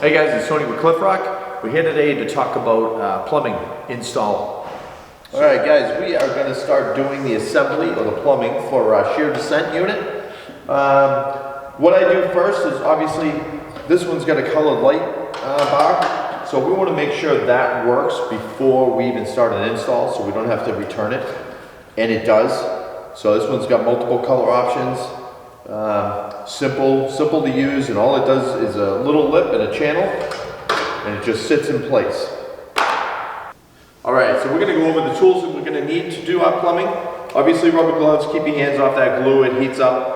Hey guys, it's Tony with ClifRock. We're here today to talk about plumbing install. Alright guys, we are going to start doing the assembly or the plumbing for our shear descent unit. What I do first is obviously this one's got a colored light bar, so we want to make sure that works before we even start an install so we don't have to return it, and it does. So this one's got multiple color options. Simple to use, and all it does is a little lip and a channel, and it just sits in place. Alright, so we're going to go over the tools that we're going to need to do our plumbing. Obviously rubber gloves, keep your hands off that glue, it heats up.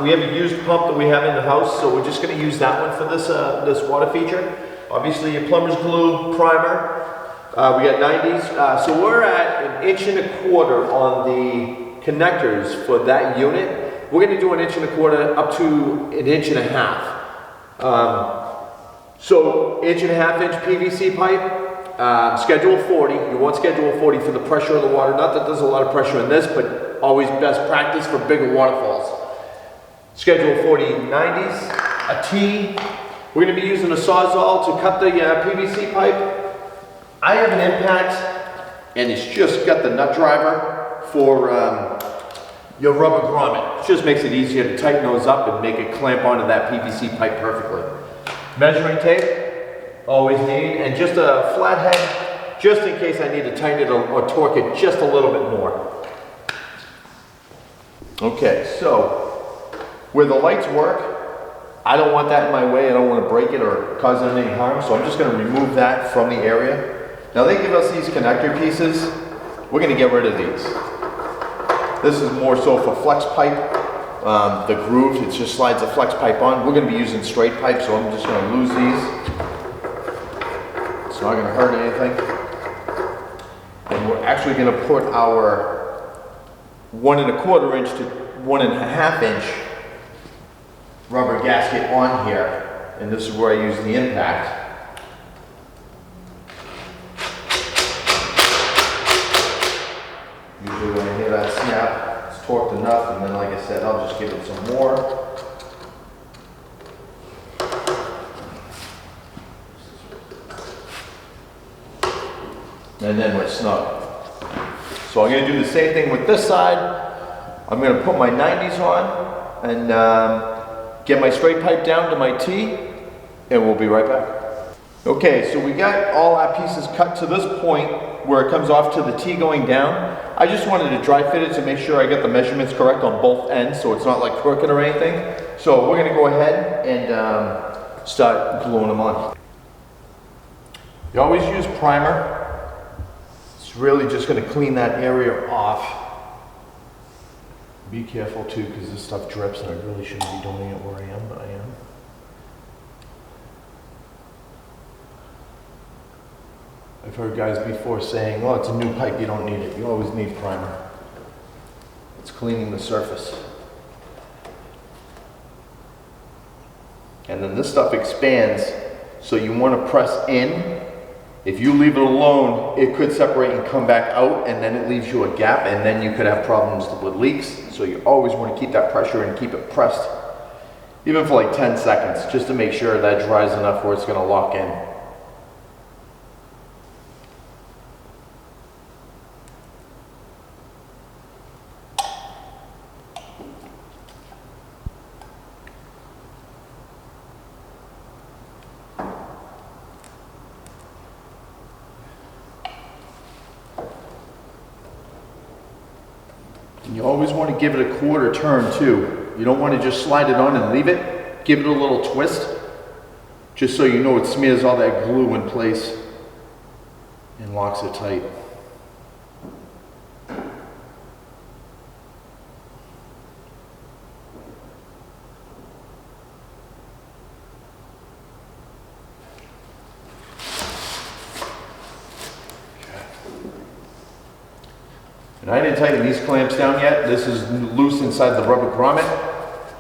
We have a used pump that we have in the house, so we're just going to use that one for this water feature. Obviously your plumber's glue, primer, we got 90s, so we're at 1.25 inches on the connectors for that unit. We're going to do 1.25 inches up to 1.5 inches. So 1.5 inch PVC pipe, schedule 40. You want schedule 40 for the pressure of the water. Not that there's a lot of pressure in this, but always best practice for bigger waterfalls. Schedule 40 90s, a T. We're going to be using a Sawzall to cut the PVC pipe. I have an impact, and it's just got the nut driver for your rubber grommet. It just makes it easier to tighten those up and make it clamp onto that PVC pipe perfectly. Measuring tape, always need, and just a flathead, just in case I need to tighten it or torque it just a little bit more. Okay, so where the lights work, I don't want that in my way. I don't want to break it or cause it any harm, so I'm just going to remove that from the area. Now they give us these connector pieces. We're going to get rid of these. This is more so for flex pipe. The groove, it just slides the flex pipe on. We're going to be using straight pipe, so I'm just going to lose these. It's not going to hurt anything. And we're actually going to put our 1.25 inch to 1.5 inch rubber gasket on here. And this is where I use the impact. Usually when I hear that snap, it's torqued enough, and then like I said, I'll just give it some more. And then we're snug. So I'm going to do the same thing with this side. I'm going to put my 90s on and get my straight pipe down to my T, and we'll be right back. Okay, so we got all our pieces cut to this point where it comes off to the T going down. I just wanted to dry fit it to make sure I get the measurements correct on both ends so it's not like crooked or anything. So we're going to go ahead and start gluing them on. You always use primer. It's really just going to clean that area off. Be careful too, because this stuff drips and I really shouldn't be doing it where I am, but I am. I've heard guys before saying, oh, it's a new pipe, you don't need it. You always need primer. It's cleaning the surface. And then this stuff expands, so you want to press in. If you leave it alone, it could separate and come back out, and then it leaves you a gap, and then you could have problems with leaks. So you always want to keep that pressure and keep it pressed, even for like 10 seconds, just to make sure that dries enough where it's going to lock in. You always want to give it a quarter turn too. You don't want to just slide it on and leave it. Give it a little twist, just so you know it smears all that glue in place and locks it tight. And I didn't tighten these clamps down yet. This is loose inside the rubber grommet,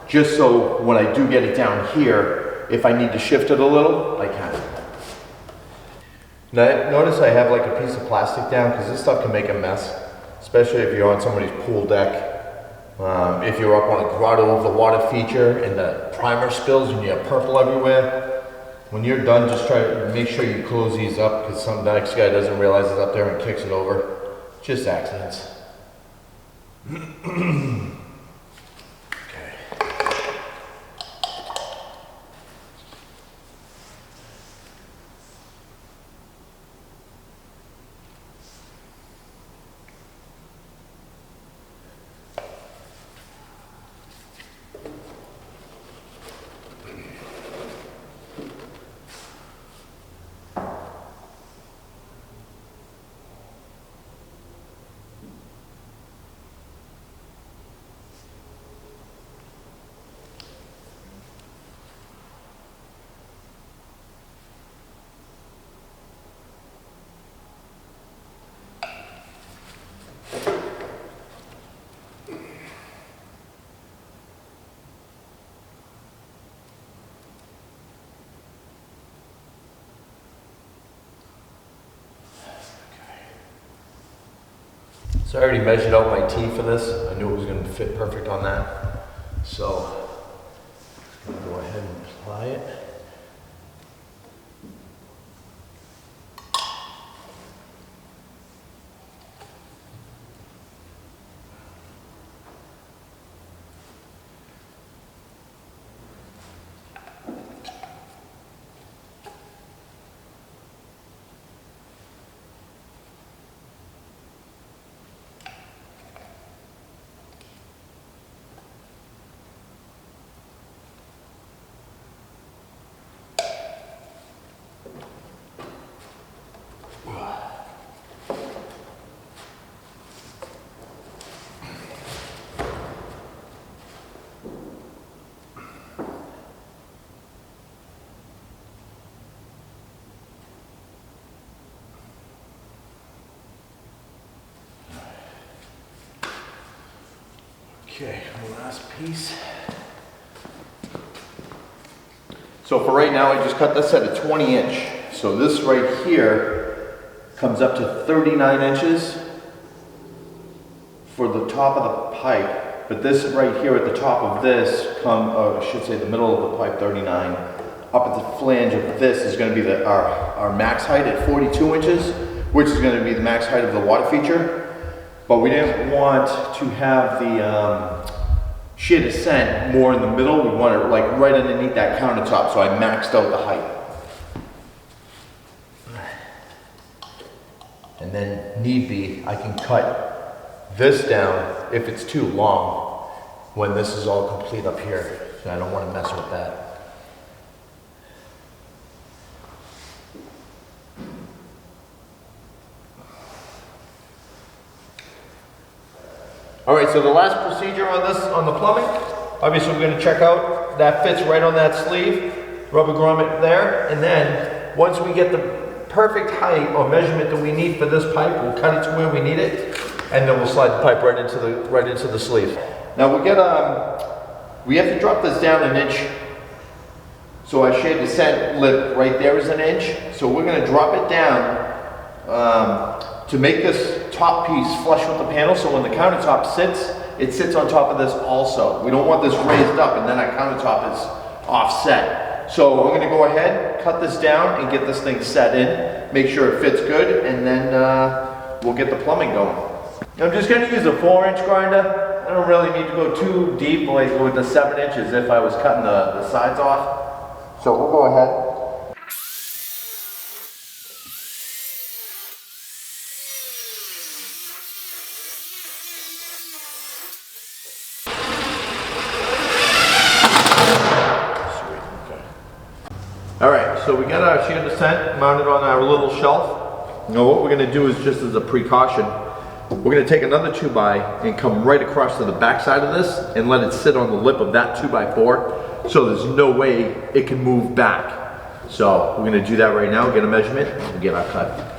just so when I do get it down here, if I need to shift it a little, I can. Now, notice I have like a piece of plastic down because this stuff can make a mess, especially if you're on somebody's pool deck. If you're up on a grotto of the water feature and the primer spills and you have purple everywhere, When you're done, just try to make sure you close these up because some next guy doesn't realize it's up there and kicks it over. Just accidents. So I already measured out my T for this. I knew it was going to fit perfect on that. So I'm going to go ahead and apply it. Okay, last piece. So for right now, I just cut this at a 20 inch. So this right here comes up to 39 inches for the top of the pipe. But this right here at the top of this, I should say the middle of the pipe, 39. Up at the flange of this is going to be our max height at 42 inches, which is going to be the max height of the water feature. But we didn't want to have the shear descent more in the middle. We want it like right underneath that countertop, so I maxed out the height. And then, need be, I can cut this down if it's too long when this is all complete up here. So I don't want to mess with that. All right, so the last procedure on this, on the plumbing, obviously we're going to check out, that fits right on that sleeve, rubber grommet there, and then once we get the perfect height or measurement that we need for this pipe, we'll cut it to where we need it, and then we'll slide the pipe right into the sleeve. Now we have to drop this down an inch. So our shear descent lip right there is an inch. So we're going to drop it down to make this top piece flush with the panel, so when the countertop sits, it sits on top of this also. We don't want this raised up and then our countertop is offset. So I'm going to go ahead, cut this down and get this thing set in, make sure it fits good, and then we'll get the plumbing going. I'm just going to use a 4-inch grinder. I don't really need to go too deep like with the 7 inches if I was cutting the sides off. So we'll go ahead. Alright, so we got our shear descent mounted on our little shelf. Now what we're going to do is, just as a precaution, we're going to take another 2x and come right across to the back side of this and let it sit on the lip of that 2x4, so there's no way it can move back. So we're going to do that right now, get a measurement, and get our cut.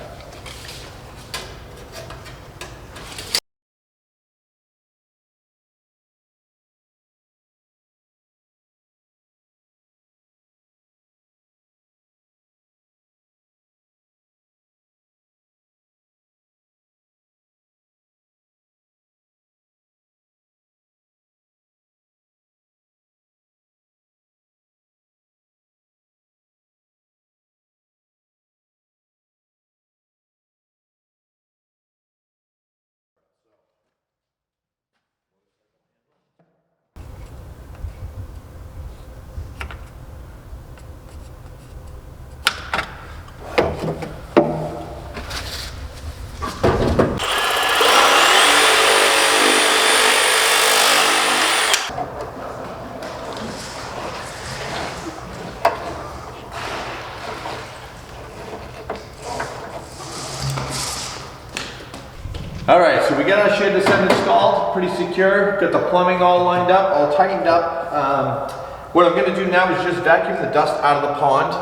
so we got our shade descent installed, pretty secure. Got the plumbing all lined up, all tightened up. What I'm gonna do now is just vacuum the dust out of the pond.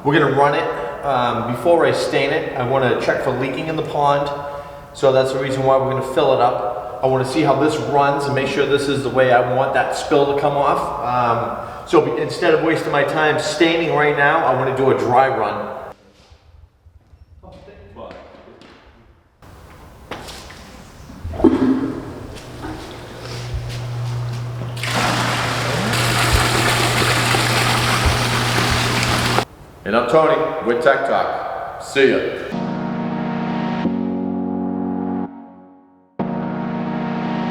We're gonna run it before I stain it. I wanna check for leaking in the pond. So that's the reason why we're gonna fill it up. I wanna see how this runs and make sure this is the way I want that spill to come off. So instead of wasting my time staining right now, I wanna do a dry run. And I'm Tony with Tech Talk. See ya.